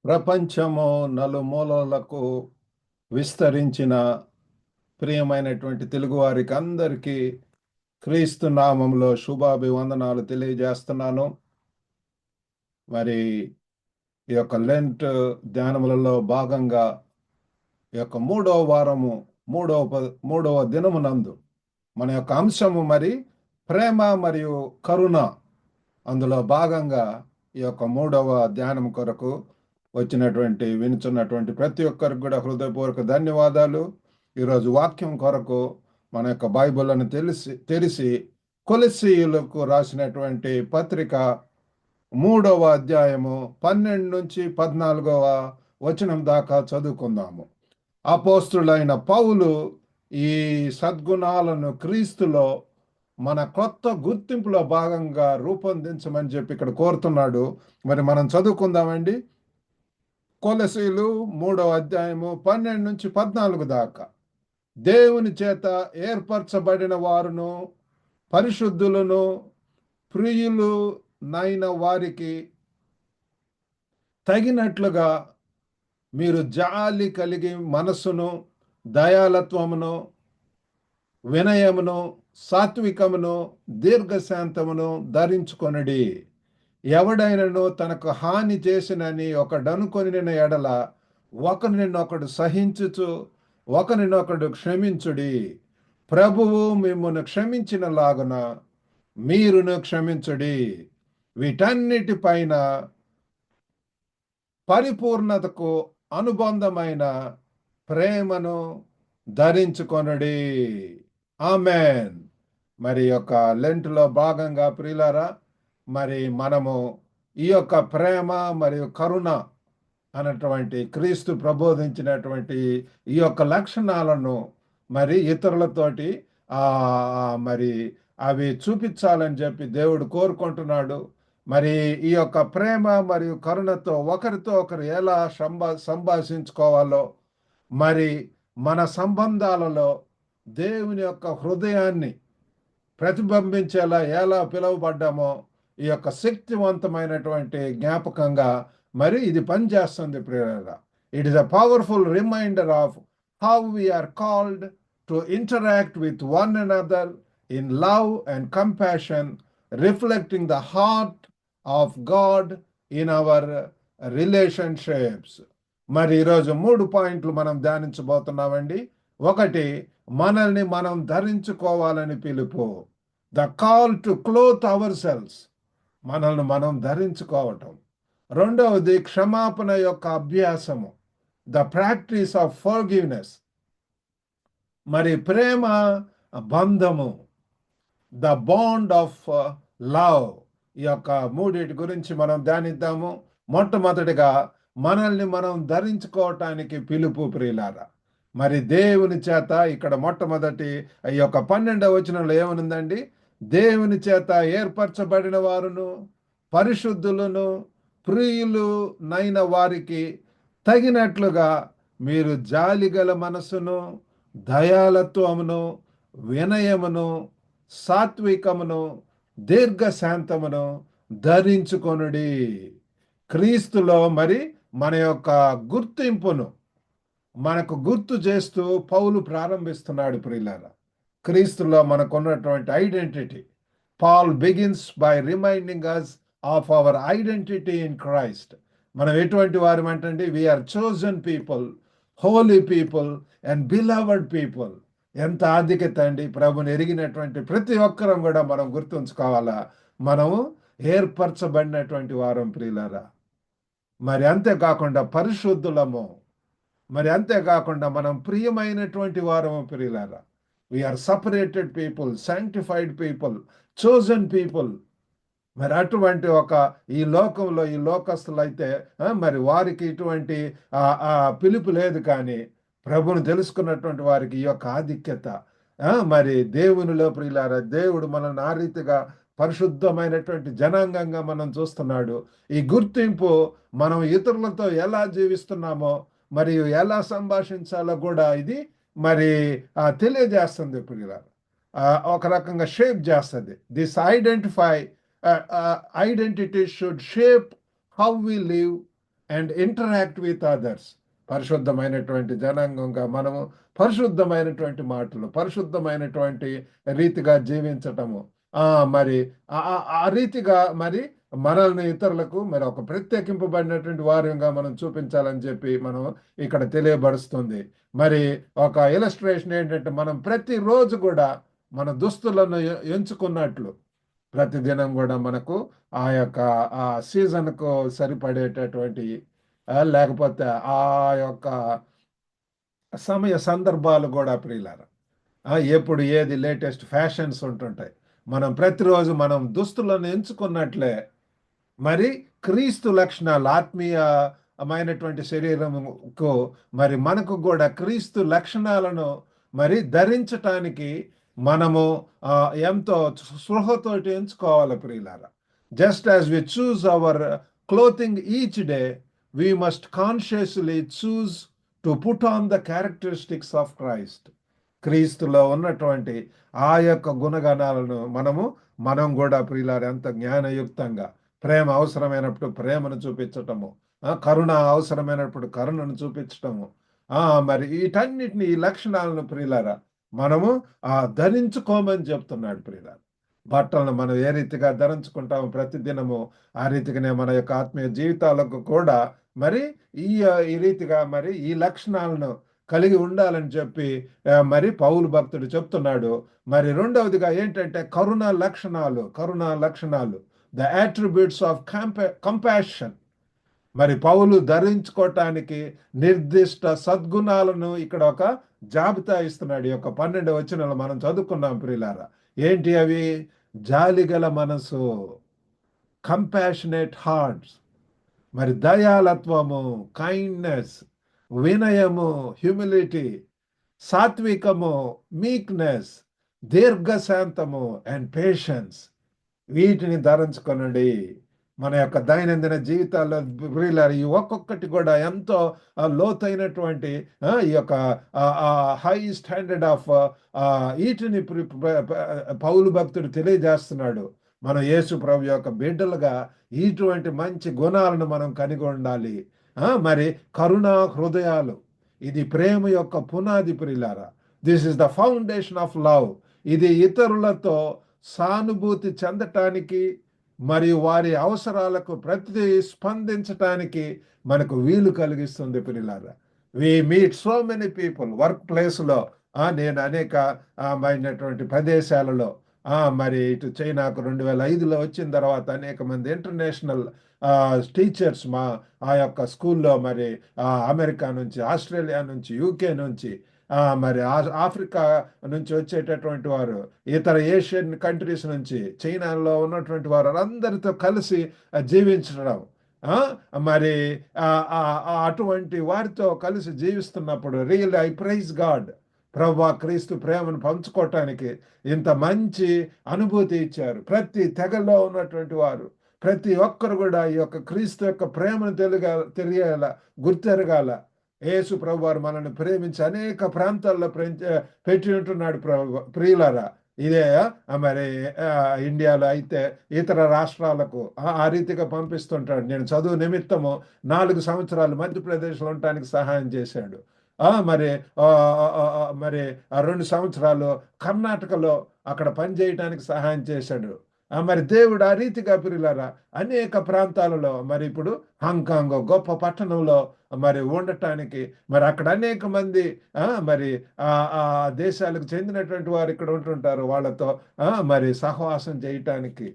ప్రపంచము నలుమూలలకు విస్తరించిన ప్రియమైనటువంటి తెలుగువారికి అందరికీ క్రీస్తు నామంలో శుభాభివందనాలు తెలియజేస్తున్నాను. మరి ఈ యొక్క లెంట్ ధ్యానములలో భాగంగా ఈ యొక్క మూడవ వారము మూడవ దినమునందు మన యొక్క అంశము మరి ప్రేమ మరియు కరుణ. అందులో భాగంగా ఈ యొక్క మూడవ ధ్యానం కొరకు వినుచున్నటువంటి ప్రతి ఒక్కరికి కూడా హృదయపూర్వక ధన్యవాదాలు. ఈరోజు వాక్యం కొరకు మన యొక్క బైబిల్ని తెలిసి కొలస్సీయులకు రాసినటువంటి పత్రిక 3వ అధ్యాయము 12 నుంచి 14వ వచనం దాకా చదువుకుందాము. అపోస్తులైన పౌలు ఈ సద్గుణాలను క్రీస్తులో మన కొత్త గుర్తింపులో భాగంగా రూపొందించమని చెప్పి ఇక్కడ కోరుతున్నాడు. మరి మనం చదువుకుందామండి. కొలసీలు 3వ అధ్యాయము 12 నుంచి 14 దాకా. దేవుని చేత ఏర్పరచబడిన వారును పరిశుద్ధులను ప్రియులు నైన వారికి తగినట్లుగా మీరు జాలి కలిగి మనస్సును, దయాలత్వమును, వినయమును, సాత్వికమును, దీర్ఘశాంతమును ధరించుకొనుడి. ఎవడైనను తనకు హాని చేసినని ఒకడనుకొనిన ఎడల ఒకరినొకడు సహించుచు ఒకరినొకడు క్షమించుడి. ప్రభువు మిమ్మును క్షమించిన లాగున మీరును క్షమించుడి. వీటన్నిటిపైన పరిపూర్ణతకు అనుబంధమైన ప్రేమను ధరించుకొనుడి. ఆమెన్. మరి యొక్క లెంట్లో భాగంగా ప్రియులారా, మరి మనము ఈ యొక్క ప్రేమ మరియు కరుణ అన్నటువంటి క్రీస్తు ప్రబోధించినటువంటి ఈ యొక్క లక్షణాలను మరి ఇతరులతోటి మరి అవి చూపించాలని చెప్పి దేవుడు కోరుకుంటున్నాడు. మరి ఈ యొక్క ప్రేమ మరియు కరుణతో ఒకరితో ఒకరు ఎలా సంభాషించుకోవాలో, మరి మన సంబంధాలలో దేవుని యొక్క హృదయాన్ని ప్రతిబింబించేలా ఎలా పిలువబడ్డామో ఈ యొక్క శక్తివంతమైనటువంటి జ్ఞాపకంగా మరి ఇది పనిచేస్తుంది ప్రియులారా. It is a powerful reminder of how we are called to interact with one another in love and compassion, reflecting the heart of God in our relationships. మరి ఈరోజు 3 పాయింట్లు మనం ధ్యానించబోతున్నామండి. 1, మనల్ని మనం ధరించుకోవాలని పిలుపు. The call to clothe ourselves, మనల్ని మనం ధరించుకోవటం. 2వది, క్షమాపణ యొక్క అభ్యాసము, ద ప్రాక్టీస్ ఆఫ్ ఫర్గివ్నెస్. మరి ప్రేమ బంధము, ద బాండ్ ఆఫ్ లవ్. ఈ యొక్క మూడిటి గురించి మనం ధ్యానిద్దాము. మొట్టమొదటిగా మనల్ని మనం ధరించుకోవటానికి పిలుపు ప్రియులారా. మరి దేవుని చేత ఇక్కడ మొట్టమొదటి ఈ యొక్క 12వ వచనంలో ఏమనుందండి? దేవుని చేత ఏర్పరచబడిన వారును పరిశుద్ధులను ప్రియులు నైన వారికి తగినట్లుగా మీరు జాలిగల మనసును, దయాలత్వమును, వినయమును, సాత్వికమును, దీర్ఘశాంతమును ధరించుకొనుడి. క్రీస్తులో మరి మన యొక్క గుర్తింపును మనకు గుర్తు చేస్తూ పౌలు ప్రారంభిస్తున్నాడు ప్రియులారా. క్రీస్తులో మనకున్నటువంటి identity. Paul begins by reminding us of our identity in Christ. మనం ఎటువంటి వారు అంటండి? We are chosen people, holy people and beloved people. ఎంత ఆధిక్యత అండి! ప్రభుని ఎరిగినటువంటి ప్రతి ఒక్కరం కూడా మనం గుర్తుంచుకోవాలా, మనము ఏర్పరచబడినటువంటి వారం ప్రియులారా. మరి అంతేకాకుండా పరిశుద్ధులము, మరి అంతేకాకుండా మనం ప్రియమైనటువంటి వారము ప్రియులారా. We are separated people, sanctified people, chosen people. మరి అటువంటి ఈ లోకంలో ఈ లోకస్తులు అయితే మరి వారికి ఇటువంటి పిలుపు లేదు. కానీ ప్రభుని తెలుసుకున్నటువంటి వారికి ఈ యొక్క ఆధిక్యత మరి దేవునిలో ప్రియులారా. దేవుడు మనల్ని ఆ రీతిగా పరిశుద్ధమైనటువంటి జనాంగంగా మనం చూస్తున్నాడు. ఈ గుర్తింపు మనం ఇతరులతో ఎలా జీవిస్తున్నామో మరియు ఎలా సంభాషించాలో కూడా ఇది మరి తెలియజేస్తుంది ప్రియులారా. ఒక రకంగా షేప్ చేస్తుంది. This identity should shape how we live and interact with others. పరిశుద్ధమైనటువంటి జనాంగంగా మనము పరిశుద్ధమైనటువంటి మాటలు, పరిశుద్ధమైనటువంటి రీతిగా జీవించటము. ఆ మరి ఆ రీతిగా మరి మనల్ని ఇతరులకు మరి ఒక ప్రత్యేకింపబడినటువంటి వారంగా మనం చూపించాలని చెప్పి మనం ఇక్కడ తెలియబరుస్తుంది. మరి ఒక ఇలస్ట్రేషన్ ఏంటంటే, మనం ప్రతిరోజు కూడా మన దుస్తులను ఎంచుకున్నట్లు ప్రతిదినం కూడా మనకు ఆ యొక్క ఆ సీజన్కు సరిపడేటటువంటి లేకపోతే ఆ యొక్క సమయ సందర్భాలు కూడా ప్రియులారా, ఎప్పుడు ఏది లేటెస్ట్ ఫ్యాషన్స్ ఉంటుంటాయి. మనం ప్రతిరోజు మనం దుస్తులను ఎంచుకున్నట్లే మరి క్రీస్తు లక్షణాలు, ఆత్మీయమైనటువంటి శరీరముకు మరి మనకు కూడా క్రీస్తు లక్షణాలను మరి ధరించటానికి మనము ఎంతో స్పృహతోటి ఎంచుకోవాలి ప్రియులారా. Just as we choose our clothing each day, we must consciously choose to put on the characteristics of Christ. క్రీస్తులో ఉన్నటువంటి ఆ యొక్క గుణగణాలను మనం కూడా ప్రియులారా ఎంత జ్ఞానయుక్తంగా, ప్రేమ అవసరమైనప్పుడు ప్రేమను చూపించటము, కరుణ అవసరమైనప్పుడు కరుణను చూపించటము, మరి వీటన్నిటిని ఈ లక్షణాలను ప్రియులారా మనము ధరించుకోమని చెప్తున్నాడు ప్రియులారా. బట్టలను మనం ఏ రీతిగా ధరించుకుంటాము ప్రతిదినము, ఆ రీతిగానే మన యొక్క ఆత్మీయ జీవితాలకు కూడా మరి ఈ రీతిగా మరి ఈ లక్షణాలను కలిగి ఉండాలని చెప్పి మరి పౌలు భక్తుడు చెప్తున్నాడు. మరి రెండవదిగా ఏంటంటే కరుణా లక్షణాలు, ద అట్రిబ్యూట్స్ ఆఫ్ కంపాషన్. మరి పౌలు ధరించుకోవటానికి నిర్దిష్ట సద్గుణాలను ఇక్కడ ఒక జాబితా ఇస్తున్నాడు. ఈ యొక్క 12 వచనాలు మనం చదువుకున్నాం ప్రియులారా. ఏంటి అవి? జాలిగల మనసు, కంపాషనేట్ హార్ట్స్, మరి దయాలత్వము, కైండ్నెస్, వినయము, హ్యూమిలిటీ, సాత్వికము, మీక్నెస్, దీర్ఘశాంతము అండ్ పేషెన్స్. వీటిని ధరించుకొనండి. మన యొక్క దైనందిన జీవితాల్లో ప్రియులారా, ఈ ఒక్కొక్కటి కూడా ఎంతో లోతైనటువంటి ఈ యొక్క హై స్టాండర్డ్ ఆఫ్ వీటిని పౌలు భక్తుడు తెలియజేస్తున్నాడు. మనం యేసు ప్రభు యొక్క బిడ్డలుగా ఇటువంటి మంచి గుణాలను మనం కలిగి ఉండాలి. మరి కరుణా హృదయాలు, ఇది ప్రేమ యొక్క పునాది ప్రియులారా. This is the foundation of love. ఇది ఇతరులతో సానుభూతి చెందటానికి మరియు వారి అవసరాలకు ప్రతిస్పందించటానికి మనకు వీలు కలిగిస్తుంది ప్రియులారా. We meet so many people work ప్లేస్లో. నేను అనేక అయినటువంటి ప్రదేశాలలో మరి ఇటు చైనాకు 2005లో వచ్చిన తర్వాత అనేక మంది ఇంటర్నేషనల్ టీచర్స్ ఆ యొక్క స్కూల్లో మరి అమెరికా నుంచి, ఆస్ట్రేలియా నుంచి, యూకే నుంచి, మరి ఆఫ్రికా నుంచి వచ్చేటటువంటి వారు, ఇతర ఏషియన్ కంట్రీస్ నుంచి, చైనాలో ఉన్నటువంటి వారు అందరితో కలిసి జీవించడం, మరి అటువంటి వారితో కలిసి జీవిస్తున్నప్పుడు రియల్ ఐ ప్రైజ్ గాడ్. ప్రభువా, క్రీస్తు ప్రేమను పంచుకోవటానికి ఇంత మంచి అనుభూతి ఇచ్చారు. ప్రతి తెగలో ఉన్నటువంటి వారు ప్రతి ఒక్కరు కూడా ఈ యొక్క క్రీస్తు యొక్క ప్రేమను తెలియాల, గుర్తెరగాల. యేసు ప్రభు వారు మనల్ని ప్రేమించి అనేక ప్రాంతాల్లో పెట్టి ఉంటున్నాడు ప్రియులారా. ఇదే మరి ఇండియాలో అయితే ఇతర రాష్ట్రాలకు ఆ రీతిగా పంపిస్తుంటాడు. నేను చదువు నిమిత్తము 4 సంవత్సరాలు మధ్యప్రదేశ్లో ఉండటానికి సహాయం చేశాడు. మరి 2 సంవత్సరాలు కర్ణాటకలో అక్కడ పనిచేయటానికి సహాయం చేశాడు. మరి దేవుడు ఆ రీతిగా ప్రియులారా అనేక ప్రాంతాలలో, మరి ఇప్పుడు హాంకాంగ్ గొప్ప పట్టణంలో మరి ఉండటానికి, మరి అక్కడ అనేక మంది మరి ఆ దేశాలకు చెందినటువంటి వారు ఇక్కడ ఉంటుంటారు. వాళ్ళతో మరి సహవాసం చేయటానికి,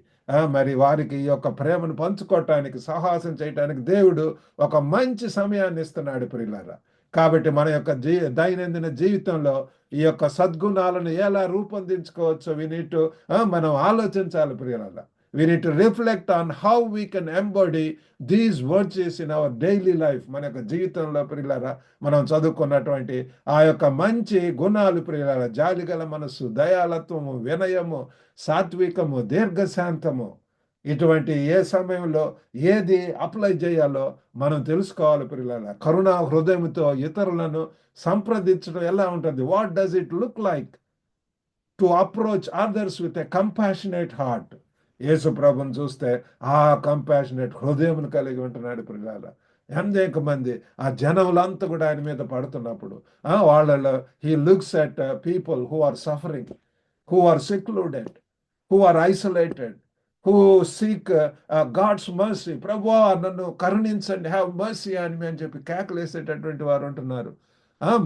మరి వారికి ఈ యొక్క ప్రేమను పంచుకోవటానికి, సహవాసం చేయటానికి దేవుడు ఒక మంచి సమయాన్ని ఇస్తున్నాడు ప్రియులారా. కాబట్టి మన యొక్క దైనందిన జీవితంలో ఈ యొక్క సద్గుణాలను ఎలా రూపొందించుకోవచ్చో మనం ఆలోచించాలి ప్రియులారా. We need to reflect on how we can embody these virtues in our daily life. మన యొక్క జీవితంలో ప్రియులారా మనం చదువుకున్నటువంటి ఆ యొక్క మంచి గుణాలు ప్రియులారా, జాలిగల మనస్సు, దయాలత్వము, వినయము, సాత్వికము, దీర్ఘశాంతము, ఇటువంటి ఏ సమయంలో ఏది అప్లై చేయాలో మనం తెలుసుకోవాలి ప్రియులారా. కరుణా హృదయంతో ఇతరులను సంప్రదించడం ఎలా ఉంటుంది? What does it look like to approach others with a compassionate heart? Yesu ప్రభుని చూస్తే ఆ కంపాషనేట్ హృదయం కలిగి ఉంటున్నాడు ప్రియులారా. అనేక మంది ఆ జనములంతా కూడా ఆయన మీద పడుతున్నప్పుడు వాళ్ళలో he looks at people who are suffering, who are secluded, who are isolated, who seek God's mercy. ప్రభువా నన్ను కరుణించండి, హ్యావ్ మర్సీ అని అని చెప్పి కేకలేసేటటువంటి వారు ఉంటున్నారు.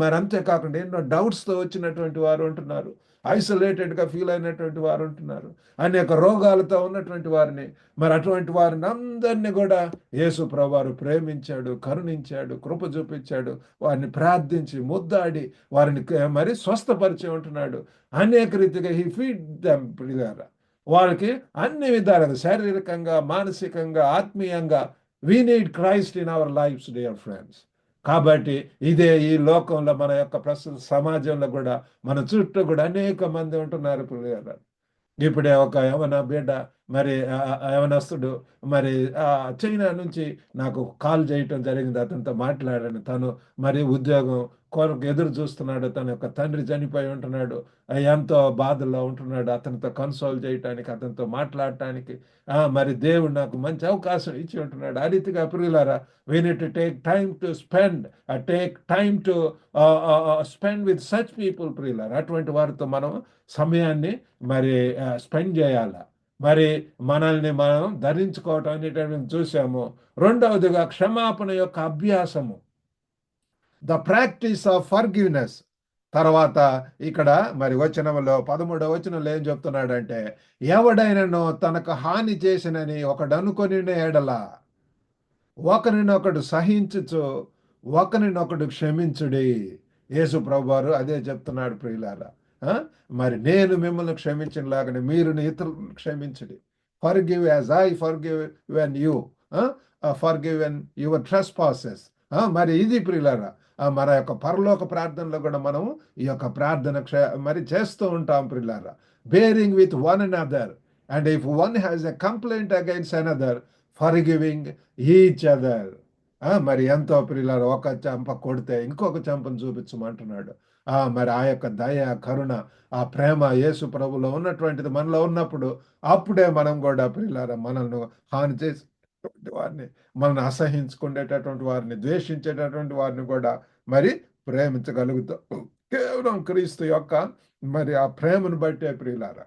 మరి అంతేకాకుండా ఎన్నో డౌట్స్తో వచ్చినటువంటి వారు ఉంటున్నారు, ఐసోలేటెడ్గా ఫీల్ అయినటువంటి వారు ఉంటున్నారు, అనేక రోగాలతో ఉన్నటువంటి వారిని. మరి అటువంటి వారిని అందరినీ కూడా యేసు ప్రభువారు ప్రేమించాడు, కరుణించాడు, కృప చూపించాడు. వారిని ప్రార్థించి ముద్దాడి వారిని మరి స్వస్థపరిచి ఉంటున్నాడు. అనేక రీతిగా హీ ఫీడ్ దెమ్ ప్రియులారా. వాళ్ళకి అన్ని విధాలుగా శారీరకంగా, మానసికంగా, ఆత్మీయంగా we need Christ in our lives dear friends. కాబట్టి ఇదే ఈ లోకంలో మన యొక్క ప్రస్తుత సమాజంలో కూడా మన చుట్టూ కూడా అనేక మంది ఉంటున్నారు ప్రియులారా. ఇప్పుడే ఒక యవన బిడ్డ మరి యవనస్తుడు మరి చైనా నుంచి నాకు కాల్ చేయటం జరిగింది. అతనితో మాట్లాడాను. తను మరి ఉద్యోగం కొరకు ఎదురు చూస్తున్నాడు. తన యొక్క తండ్రి చనిపోయి ఉంటున్నాడు. ఎంతో బాధల్లో ఉంటున్నాడు. అతనితో కన్సోల్ చేయటానికి, అతనితో మాట్లాడటానికి మరి దేవుడు నాకు మంచి అవకాశం ఇచ్చి ఉంటున్నాడు. ఆ రీతిగా ప్రియులారా, we need to take time to spend, take time to spend with such people ప్రియులారా. అటువంటి వారితో మనం సమయాన్ని మరి స్పెండ్ చేయాల. మరి మనల్ని మనం ధరించుకోవటం అనేటటువంటి చూసాము. రెండవదిగా క్షమాపణ యొక్క అభ్యాసము, ద ప్రాక్టీస్ ఆఫ్ ఫర్గివ్నెస్. తర్వాత ఇక్కడ మరి వచనంలో 13వ వచనంలో ఏం చెప్తున్నాడంటే, ఎవడైనను తనకు హాని చేసినని ఒకడు అనుకొని ఎడల ఒకరినొకడు సహించుచు ఒకరినొకడు క్షమించుడి. యేసు ప్రభువారు అదే చెప్తున్నాడు ప్రియులారా. మరి నేను మిమ్మల్ని క్షమించినలాగానే మీరు ఇతరులను క్షమించుడి. Forgive as I forgive when you forgive when your trespasses. మరి ఇది ప్రియులారా, మన యొక్క పరలోక ప్రార్థనలో కూడా మనం ఈ యొక్క ప్రార్థన మరి చేస్తూ ఉంటాం ప్రియులారా. Bearing with one another, and if one has a complaint against another, forgiving each other. మరి ఎంతో ప్రియులారా, ఒక చెంప కొడితే ఇంకొక చెంపను చూపించమంటున్నాడు. మరి ఆ యొక్క దయ, కరుణ, ఆ ప్రేమ యేసు ప్రభులో ఉన్నటువంటిది మనలో ఉన్నప్పుడు అప్పుడే మనం కూడా ప్రియులారా మనల్ని హాని చేసేటువంటి వారిని, మనల్ని అసహించుకునేటటువంటి వారిని, ద్వేషించేటటువంటి వారిని కూడా మరి ప్రేమించగలుగుతాం. కేవలం క్రీస్తు యొక్క మరి ఆ ప్రేమను బట్టే ప్రియులారా.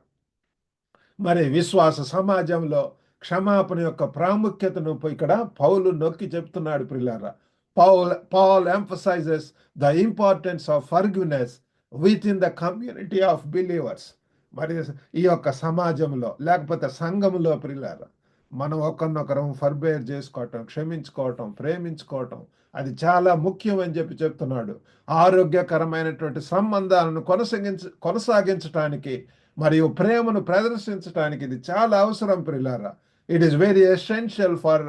మరి విశ్వాస సమాజంలో క్షమాపణ యొక్క ప్రాముఖ్యతను ఇక్కడ పౌలు నొక్కి చెప్తున్నాడు ప్రియులారా. Paul emphasizes the importance of forgiveness within the community of believers. మరి ఈ యొక్క సమాజంలో లేకపోతే సంఘంలో ప్రియులారా, మనం ఒకరినొకరం ఫర్బేర్ చేసుకోవటం, క్షమించుకోవటం, ప్రేమించుకోవటం అది చాలా ముఖ్యం అని చెప్తున్నాడు. ఆరోగ్యకరమైనటువంటి సంబంధాలను కొనసాగించడానికి మరియు ప్రేమను ప్రదర్శించడానికి ఇది చాలా అవసరం ప్రియులారా. It is very essential for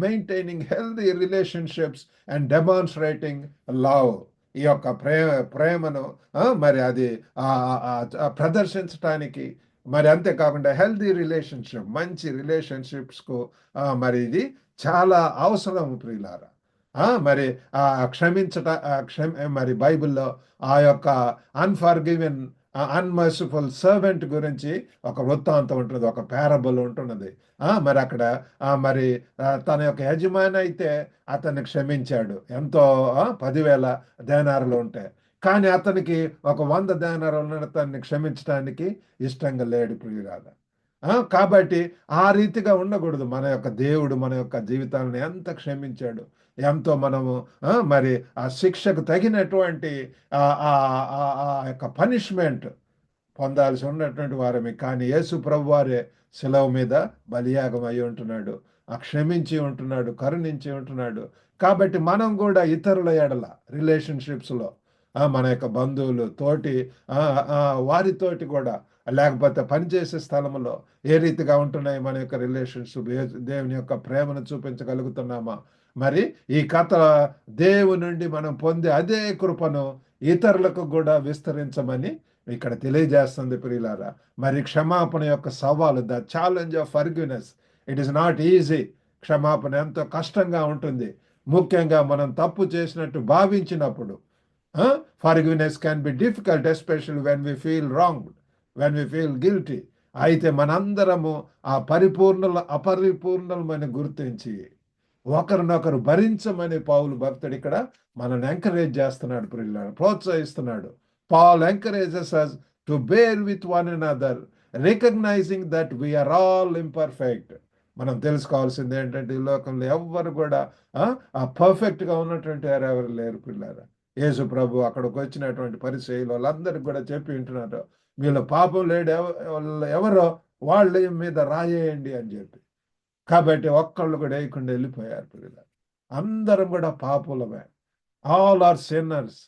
maintaining healthy relationships and demonstrating love. ఈ యొక్క ప్రేమను మరి అది ప్రదర్శించడానికి, మరి అంతేకాకుండా హెల్దీ రిలేషన్షిప్, మంచి రిలేషన్షిప్స్కు మరి ఇది చాలా అవసరం ప్రియులారా. మరి మరి బైబిల్లో ఆ యొక్క అన్ఫర్గివెన్ అన్మర్సిఫుల్ సర్వెంట్ గురించి ఒక వృత్తాంతం ఉంటుంది, ఒక పారబుల్ ఉంటున్నది. మరి అక్కడ మరి తన యొక్క యజమాని అయితే అతన్ని క్షమించాడు, ఎంతో 10,000 దేనారులు ఉంటాయి. కానీ అతనికి ఒక 100 దేనారులు అతన్ని క్షమించడానికి ఇష్టంగా లేడు ప్రియురాలు. కాబట్టి ఆ రీతిగా ఉండకూడదు. మన యొక్క దేవుడు మన యొక్క జీవితాలను ఎంత క్షమించాడు, ఎంతో మనము మరి ఆ శిక్షకు తగినటువంటి ఆ యొక్క పనిష్మెంట్ పొందాల్సి ఉన్నటువంటి వారమే. కానీ యేసు ప్రభు వారే శిలువ మీద బలియాగం అయి ఉంటున్నాడు, క్షమించి ఉంటున్నాడు, కరుణించి ఉంటున్నాడు. కాబట్టి మనం కూడా ఇతరుల ఎడల రిలేషన్షిప్స్లో మన యొక్క బంధువులు తోటి వారితోటి కూడా, లేకపోతే పనిచేసే స్థలంలో ఏ రీతిగా ఉంటున్నాయి మన యొక్క రిలేషన్షిప్, దేవుని యొక్క ప్రేమను చూపించగలుగుతున్నామా? మరి ఈ కథ దేవుని నుండి మనం పొందే అదే కృపను ఇతరులకు కూడా విస్తరించమని ఇక్కడ తెలియజేస్తుంది ప్రియులారా. మరి క్షమాపణ యొక్క సవాలు, the challenge of forgiveness, it is not easy. క్షమాపణ ఎంతో కష్టంగా ఉంటుంది, ముఖ్యంగా మనం తప్పు చేసినట్టు భావించినప్పుడు. Forgiveness can be difficult, especially when we feel wrong, when we feel guilty. అయితే మనందరము ఆ అపరిపూర్ణమని గుర్తించి ఒకరినొకరు భరించమని పౌలు భక్తుడు ఇక్కడ మనల్ని ఎంకరేజ్ చేస్తున్నాడు, ప్రియులారా, ప్రోత్సహిస్తున్నాడు. Paul encourages us to bear with one another, recognizing that we are all imperfect. మనం తెలుసుకోవాల్సింది ఏంటంటే, ఈ లోకంలో ఎవ్వరు కూడా పర్ఫెక్ట్గా ఉన్నటువంటి వారు ఎవరు లేరు, పిల్లారా. యేసు ప్రభు అక్కడికి వచ్చినటువంటి పరిచయులు వాళ్ళందరికీ కూడా చెప్పి వింటున్నారు, మీలో పాపం లేడు ఎవరో వాళ్ళ మీద రాయేయండి అని చెప్పి. కాబట్టి ఒక్కళ్ళు కూడా వేయకుండా వెళ్ళిపోయారు పిల్లలు. అందరం కూడా పాపులమే, ఆల్ ఆర్ సిన్నర్స్.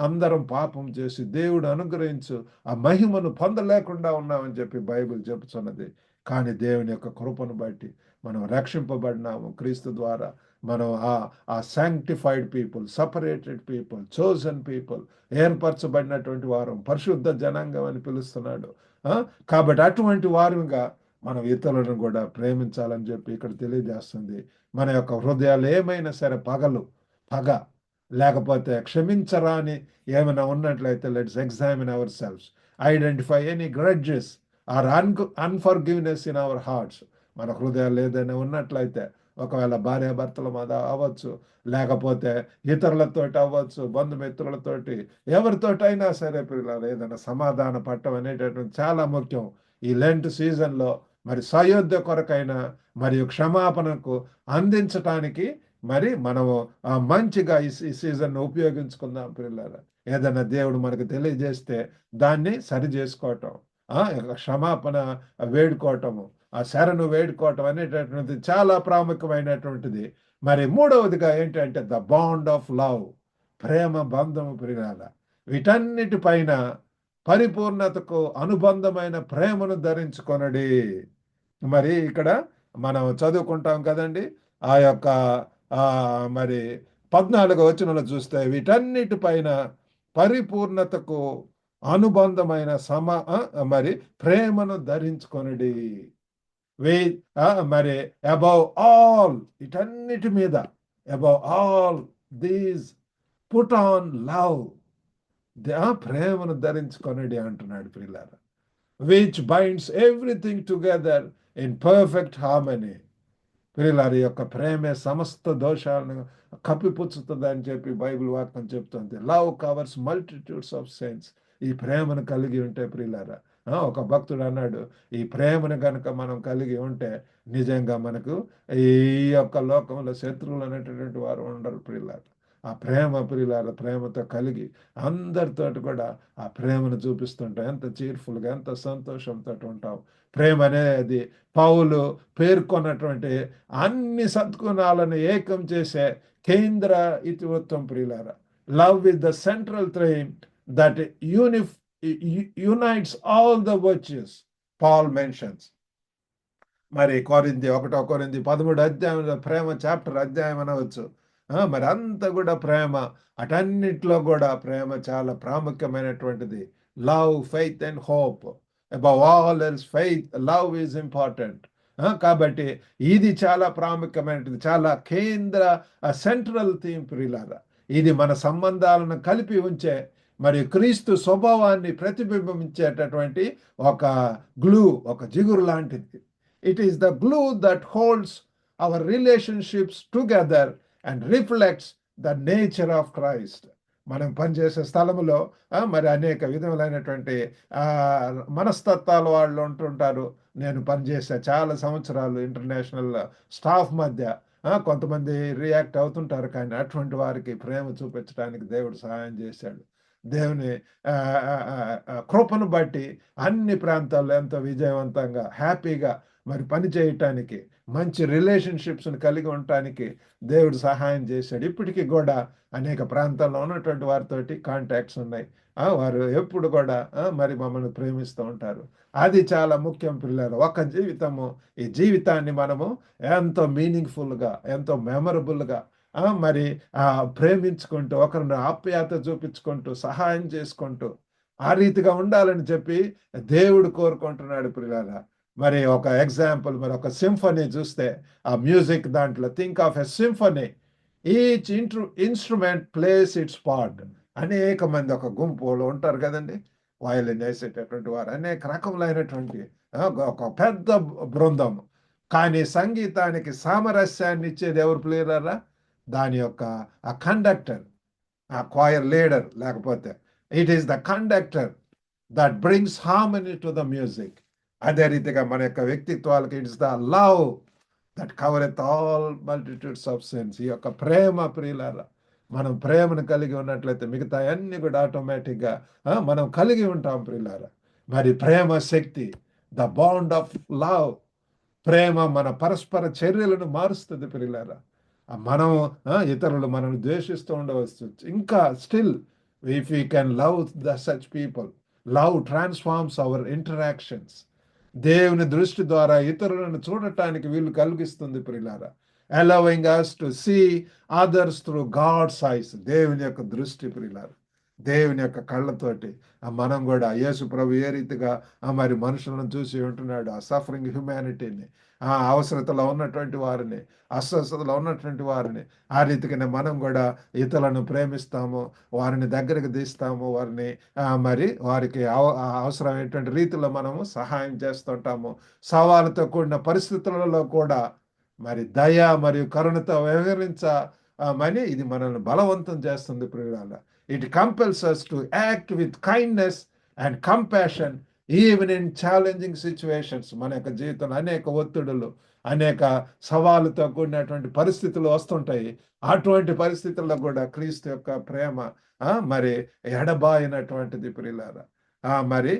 అందరం పాపం చేసి దేవుడు అనుగ్రహించు ఆ మహిమను పొందలేకుండా ఉన్నామని చెప్పి బైబిల్ చెప్తున్నది. కానీ దేవుని యొక్క కృపను బట్టి మనం రక్షింపబడినాము క్రీస్తు ద్వారా. మనం ఆ sanctified people, separated people, chosen people, ఏర్పరచబడినటువంటి వారం, పరిశుద్ధ జనాంగం అని పిలుస్తున్నాడు. కాబట్టి అటువంటి వారుగా మనం ఇతరులను కూడా ప్రేమించాలని చెప్పి ఇక్కడ తెలియజేస్తుంది. మన యొక్క హృదయాలు ఏమైనా సరే పగ లేకపోతే క్షమించరాని ఏమైనా ఉన్నట్లయితే let's examine ourselves, identify any grudges or unforgiveness in our hearts. మన హృదయాలు ఏదైనా ఉన్నట్లయితే, ఒకవేళ భార్యాభర్తల మీద అవ్వచ్చు, లేకపోతే ఇతరులతోటి అవ్వచ్చు, బంధుమిత్రులతోటి, ఎవరితోటైనా సరే పిల్లలు ఏదైనా సమాధాన పట్టం అనేటటువంటి చాలా ముఖ్యం. ఈ లెంట్ సీజన్లో మరి సయోధ్య కొరకైన మరియు క్షమాపణకు అందించటానికి మరి మనము మంచిగా ఈ సీజన్ ఉపయోగించుకుందాం పిల్లలు. ఏదైనా దేవుడు మనకు తెలియజేస్తే దాన్ని సరి చేసుకోవటం, క్షమాపణ వేడుకోవటము, ఆ శరణు వేడుకోవటం అనేటటువంటిది చాలా ప్రాముఖ్యమైనటువంటిది. మరి మూడవదిగా ఏంటంటే ద బాండ్ ఆఫ్ లవ్, ప్రేమ బంధము పిల్లల. వీటన్నిటిపైన పరిపూర్ణతకు అనుబంధమైన ప్రేమను ధరించుకొనడి. మరి ఇక్కడ మనం చదువుకుంటాం కదండి, ఆ యొక్క మరి 14వ వచనంలో చూస్తే, వీటన్నిటిపైన పరిపూర్ణతకు అనుబంధమైన మరి ప్రేమను ధరించుకొనడి. మరి అబౌవ్ ఆల్, వీటన్నిటి మీద above all these put on love, ప్రేమను ధరించుకొనడి అంటున్నాడు ప్రియులారా. Which binds everything together in perfect harmony. ప్రియులారి యొక్క ప్రేమే సమస్త దోషాలను కప్పిపుచ్చుతుంది అని చెప్పి బైబిల్ వాక్యం చెప్తుంది. Love covers multitudes of sense. ఈ ప్రేమను కలిగి ఉంటే ప్రియులారా, ఒక భక్తుడు అన్నాడు, ఈ ప్రేమను కనుక మనం కలిగి ఉంటే నిజంగా మనకు ఈ యొక్క లోకంలో శత్రువులు అనేటటువంటి వారు ఉండరు ప్రియులారా. ఆ ప్రేమ ప్రియులారా, ప్రేమతో కలిగి అందరితోటి కూడా ఆ ప్రేమను చూపిస్తుంటాం. ఎంత చీర్ఫుల్గా, ఎంత సంతోషంతో ఉంటాం. ప్రేమ అనేది పౌలు పేర్కొన్నటువంటి అన్ని సద్గుణాలను ఏకం చేసే కేంద్ర ఇతివృత్తం ప్రియులారా. Love is the central theme that unites all the virtues Paul mentions. మరి 1 కొరింథీ 13 అధ్యాయంలో ప్రేమ చాప్టర్ అధ్యాయం అనవచ్చు. మరి అంత కూడా ప్రేమ, అటన్నిట్లో కూడా ప్రేమ చాలా ప్రాముఖ్యమైనటువంటిది. Love, faith and hope. Above all else faith, love is important. కాబట్టి ఇది చాలా ప్రాముఖ్యమైనది, చాలా కేంద్ర సెంట్రల్ థీమ్ ప్రియులారా. ఇది మన సంబంధాలను కలిపి ఉంచే మరి క్రీస్తు స్వభావాన్ని ప్రతిబింబించేటటువంటి ఒక గ్లూ, ఒక జిగురు లాంటిది. It is the glue that holds our relationships together and reflects the nature of Christ. మనం పనిచేసే స్థలంలో మరి అనేక విధములైనటువంటి మనస్తత్వాల వాళ్ళు ఉంటుంటారు. నేను పనిచేసే చాలా సంవత్సరాలు ఇంటర్నేషనల్ స్టాఫ్ మధ్య కొంతమంది రియాక్ట్ అవుతుంటారు, కానీ అటువంటి వారికి ప్రేమ చూపించడానికి దేవుడు సహాయం చేశాడు. దేవుని కృపను బట్టి అన్ని ప్రాంతాల్లో ఎంతో విజయవంతంగా, హ్యాపీగా మరి పని చేయటానికి, మంచి రిలేషన్షిప్స్ని కలిగి ఉండటానికి దేవుడు సహాయం చేశాడు. ఇప్పటికీ కూడా అనేక ప్రాంతాల్లో ఉన్నటువంటి వారితోటి కాంటాక్ట్స్ ఉన్నాయి. వారు ఎప్పుడు కూడా మరి మమ్మల్ని ప్రేమిస్తూ ఉంటారు. అది చాలా ముఖ్యం పిల్లలు. ఒక జీవితము, ఈ జీవితాన్ని మనము ఎంతో మీనింగ్ఫుల్గా, ఎంతో మెమరబుల్గా మరి ప్రేమించుకుంటూ, ఒకరిని ఆప్యాయత చూపించుకుంటూ, సహాయం చేసుకుంటూ ఆ రీతిగా ఉండాలని చెప్పి దేవుడు కోరుకుంటున్నాడు పిల్లల. మరి ఒక ఎగ్జాంపుల్, మరి ఒక సింఫనీ చూస్తే ఆ మ్యూజిక్ దాంట్లో, think of a symphony, each instrument place it's part. అనేక మంది ఒక గుంపులో ఉంటారు కదండి, వయలిన్ వేసేటటువంటి వారు, అనేక రకములైనటువంటి ఒక పెద్ద బృందం. కానీ సంగీతానికి సామరస్యాన్ని ఇచ్చేది ఎవరు ప్లేయరా? దాని యొక్క ఆ కండక్టర్, ఆ క్వైర్ లీడర్, లేకపోతే it is the conductor that brings harmony to the music. అదే రీతిగా మన యొక్క వ్యక్తిత్వాలకి it's the love that covereth all multitudes of sins. ఈ యొక్క ప్రేమ ప్రియులారా, మనం ప్రేమను కలిగి ఉన్నట్లయితే మిగతా అన్ని కూడా ఆటోమేటిక్గా మనం కలిగి ఉంటాం ప్రియులారా. మరి ప్రేమ శక్తి, ద బాండ్ ఆఫ్ లవ్, ప్రేమ మన పరస్పర చర్యలను మారుస్తుంది ప్రియులారా. మనం ఇతరులు మనల్ని ద్వేషిస్తూ ఉండవచ్చు, ఇంకా still if you can love the such people, love transforms our interactions. దేవుని దృష్టి ద్వారా ఇతరులను చూడటానికి వీలు కలిగిస్తుంది ప్రియులారా. Allowing us to see others through God's eyes. దేవుని యొక్క దృష్టి ప్రియులారా, దేవుని యొక్క కళ్ళతోటి మనం కూడా యేసు ప్రభు ఏ రీతిగా మరి మనుషులను చూసి ఉంటున్నాడు, ఆ సఫరింగ్ హ్యుమానిటీని, ఆ అవసరతలో ఉన్నటువంటి వారిని, అస్వస్థతలో ఉన్నటువంటి వారిని, ఆ రీతిగానే మనం కూడా ఇతరులను ప్రేమిస్తాము, వారిని దగ్గరికి తీస్తాము, వారిని మరి వారికి అవసరమైనటువంటి రీతిలో మనము సహాయం చేస్తుంటాము. సవాలుతో కూడిన పరిస్థితులలో కూడా మరి దయ మరియు కరుణతో వ్యవహరించమని ఇది మనల్ని బలవంతం చేస్తుంది ప్రియులార. It compels us to act with kindness and compassion even in challenging situations. మన యొక్క జీవితంలో అనేక ఒత్తిడులు, అనేక సవాలుతో కూడినటువంటి పరిస్థితులు వస్తుంటాయి. అటువంటి పరిస్థితుల్లో కూడా క్రీస్తు యొక్క ప్రేమ మరి ఎడబాయినటువంటిది ప్రియులారా. మరి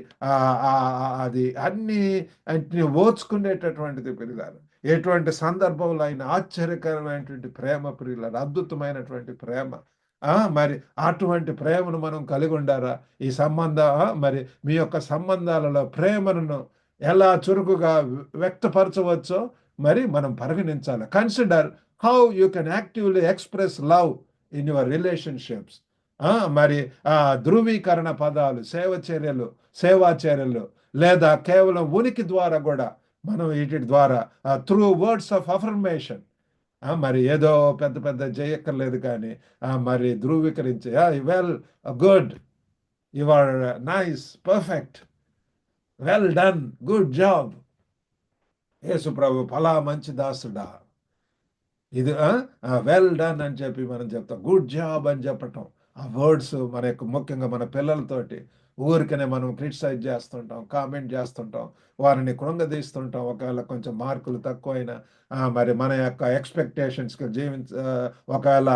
అది అన్ని ఓర్చుకునేటటువంటిది ప్రియులారా. ఎటువంటి సందర్భంలో అయినా ఆశ్చర్యకరమైనటువంటి ప్రేమ ప్రియులారా, అద్భుతమైనటువంటి ప్రేమ. మరి అటువంటి ప్రేమను మనం కలిగి ఉండారా? ఈ మరి మీ యొక్క సంబంధాలలో ప్రేమను ఎలా చురుకుగా వ్యక్తపరచవచ్చో మరి మనం పరిగణించాలి. Consider how you can actively express love in your relationships. మరి ధృవీకరణ పదాలు, సేవా చర్యలు, లేదా కేవలం ఉనికి ద్వారా కూడా మనం వీటి ద్వారా త్రూ వర్డ్స్ ఆఫ్ అఫర్మేషన్, మరి ఏదో పెద్ద పెద్ద చేయక్కర్లేదు, కానీ మరి ధృవీకరించే well, good, you are nice, perfect, well done, good job, Yesu ప్రభు ఫలా మంచి దాసుడా, ఇది వెల్ డన్ అని చెప్పి మనం చెప్తాం, గుడ్ జాబ్ అని చెప్పటం. ఆ వర్డ్స్ మన యొక్క ముఖ్యంగా మన పిల్లలతోటి ఊరికనే మనం క్రిటిసైజ్ చేస్తుంటాం, కామెంట్ చేస్తుంటాం, వారిని కృంగదీస్తుంటాం. ఒకవేళ కొంచెం మార్కులు తక్కువైనా మరి మన యొక్క ఎక్స్పెక్టేషన్స్కి ఒకవేళ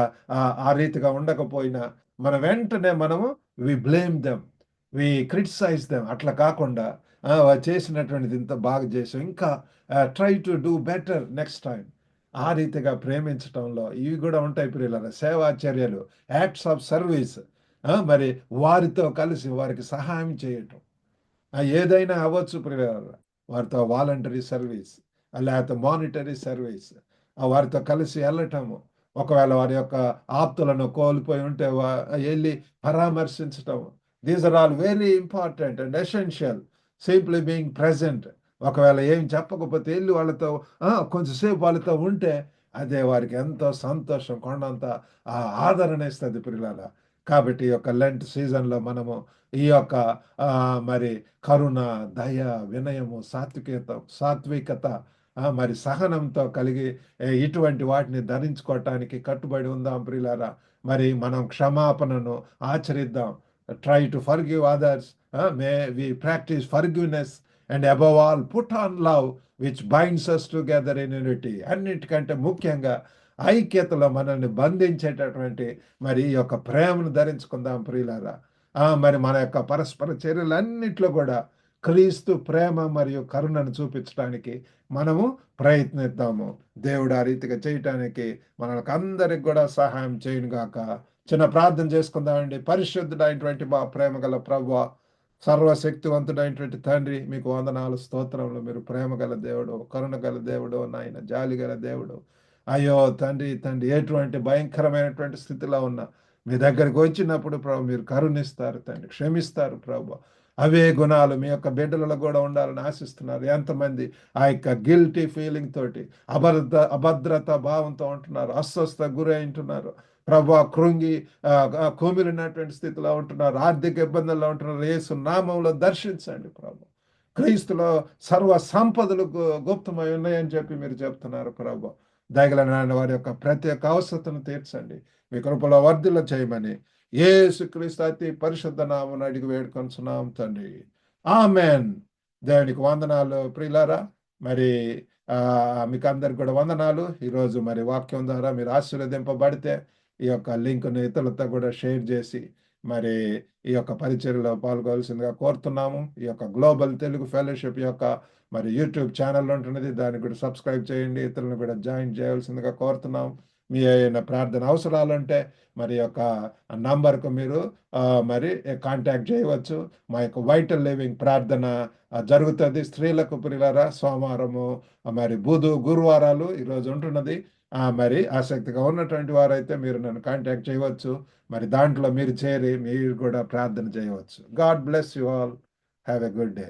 ఆ రీతిగా ఉండకపోయినా మన వెంటనే మనము వి బ్లేమ్ దెమ్, వి క్రిటిసైజ్ దెమ్. అట్లా కాకుండా చేసినటువంటిది ఇంత బాగా చేసాం, ఇంకా try to do better next time. ఆ రీతిగా ప్రేమించటంలో ఇవి కూడా ఉంటాయి ప్రియులారా. సేవా చర్యలు, యాక్ట్స్ ఆఫ్ సర్వీస్, మరి వారితో కలిసి వారికి సహాయం చేయటం, ఏదైనా అవ్వచ్చు ప్రియులారా. వారితో వాలంటరీ సర్వీస్, లేకపోతే మానిటరీ సర్వీస్, వారితో కలిసి వెళ్ళటము. ఒకవేళ వారి యొక్క ఆప్తులను కోల్పోయి ఉంటే వెళ్ళి పరామర్శించటం. These are all very important and essential. Simply being present. ఒకవేళ ఏం చెప్పకపోతే వెళ్ళి వాళ్ళతో కొంచెంసేపు వాళ్ళతో ఉంటే అదే వారికి ఎంతో సంతోషం, కొండంత ఆదరణ ఇస్తుంది ప్రియులారా. కాబట్టి ఈ యొక్క లెంట్ సీజన్లో మనము ఈ యొక్క మరి కరుణ, దయ, వినయము, సాత్వికత, మరి సహనంతో కలిగి ఇటువంటి వాటిని ధరించుకోవటానికి కట్టుబడి ఉందాం ప్రియులారా. మరి మనం క్షమాపణను ఆచరిద్దాం. Try to forgive others, may we practice forgiveness, and above all put on love which binds us together in unity. అన్నిటికంటే ముఖ్యంగా ఐక్యతలో మనల్ని బంధించేటటువంటి మరి ఈ యొక్క ప్రేమను ధరించుకుందాం ప్రియులారా. మరి మన యొక్క పరస్పర చర్యలన్నిట్లో కూడా క్రీస్తు ప్రేమ మరియు కరుణను చూపించడానికి మనము ప్రయత్నిద్దాము. దేవుడు ఆ రీతిగా చేయటానికి మనకు అందరికి కూడా సహాయం చేయను గాక. చిన్న ప్రార్థన చేసుకుందామండి. పరిశుద్ధుడైనటువంటి మా ప్రేమ గల ప్రభువా, సర్వశక్తివంతుడైనటువంటి తండ్రి, మీకు వందనాలు, స్తోత్రములు. మీరు ప్రేమ గల దేవుడు, కరుణ గల దేవుడు, నాయన జాలి గల దేవుడు. అయ్యో తండ్రి, ఎటువంటి భయంకరమైనటువంటి స్థితిలో ఉన్నా మీ దగ్గరికి వచ్చినప్పుడు ప్రభు మీరు కరుణిస్తారు తండ్రి, క్షమిస్తారు ప్రభు. అవే గుణాలు మీ యొక్క బిడ్డలలో కూడా ఉండాలని ఆశిస్తున్నారు. ఎంతమంది ఆ యొక్క గిల్టీ ఫీలింగ్ తోటి, అభద్రత భావంతో ఉంటున్నారు, అస్వస్థ గురి ఉంటున్నారు ప్రభు, కృంగి కుమిలినటువంటి స్థితిలో ఉంటున్నారు, ఆర్థిక ఇబ్బందుల్లో ఉంటున్నారు. యేసు నామంలో దర్శించండి ప్రభు. క్రీస్తులో సర్వ సంపదలు గుప్తమై ఉన్నాయని చెప్పి మీరు చెప్తున్నారు ప్రభు. దయగల నాయన వారి యొక్క ప్రతి ఒక్క అవసరతను తీర్చండి. మీ కృపలో వర్ధిల్ల చేయమని యేసుక్రీస్తు అతి పరిశుద్ధ నామమున అడిగి వేడుకొనుచున్నాం తండ్రి. ఆమేన్. దేవునికి వందనాలు ప్రియులారా. మరి మీకు అందరికి కూడా వందనాలు. ఈరోజు మరి వాక్యం ద్వారా మీరు ఆశీర్వదింపబడితే ఈ యొక్క లింక్ను ఇతరులతో కూడా షేర్ చేసి మరి ఈ యొక్క పరిచర్యలో పాల్గొవలసిందిగా కోరుతున్నాము. ఈ యొక్క గ్లోబల్ తెలుగు ఫెలోషిప్ యొక్క మరి యూట్యూబ్ ఛానల్ ఉంటున్నది, దాన్ని కూడా సబ్స్క్రైబ్ చేయండి. ఇతరులను కూడా జాయిన్ చేయవలసిందిగా కోరుతున్నాం. మీ అయిన ప్రార్థన అవసరాలుంటే మరి యొక్క నంబర్కు మీరు మరి కాంటాక్ట్ చేయవచ్చు. మా యొక్క వైటల్ లివింగ్ ప్రార్థన జరుగుతుంది స్త్రీలకు ప్రియులారా. సోమవారము మరి గురువారాలు ఈరోజు ఉంటున్నది. మరి ఆసక్తిగా ఉన్నటువంటి వారైతే మీరు నన్ను కాంటాక్ట్ చేయవచ్చు. మరి దాంట్లో మీరు చేరి మీరు కూడా ప్రార్థన చేయవచ్చు. God bless you all. Have a good day.